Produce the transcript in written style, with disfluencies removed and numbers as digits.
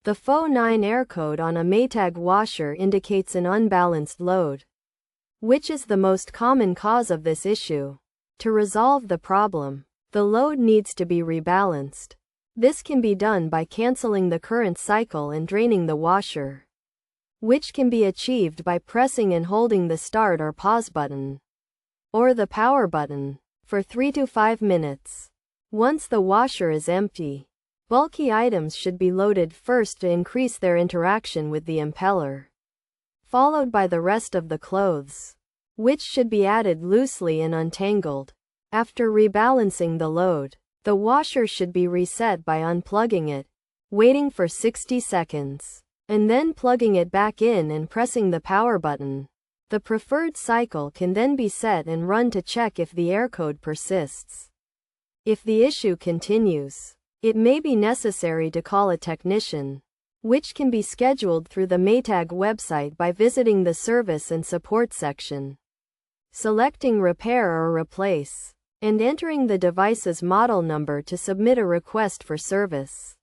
The F0E9 error code on a Maytag washer indicates an unbalanced load, which is the most common cause of this issue. To resolve the problem, the load needs to be rebalanced. This can be done by canceling the current cycle and draining the washer, which can be achieved by pressing and holding the start or pause button, or the power button, for 3 to 5 minutes. Once the washer is empty, bulky items should be loaded first to increase their interaction with the impeller, followed by the rest of the clothes, which should be added loosely and untangled. After rebalancing the load, the washer should be reset by unplugging it, waiting for 60 seconds, and then plugging it back in and pressing the power button. The preferred cycle can then be set and run to check if the error code persists. If the issue continues, it may be necessary to call a technician, which can be scheduled through the Maytag website by visiting the Service and Support section, selecting Repair or Replace, and entering the device's model number to submit a request for service.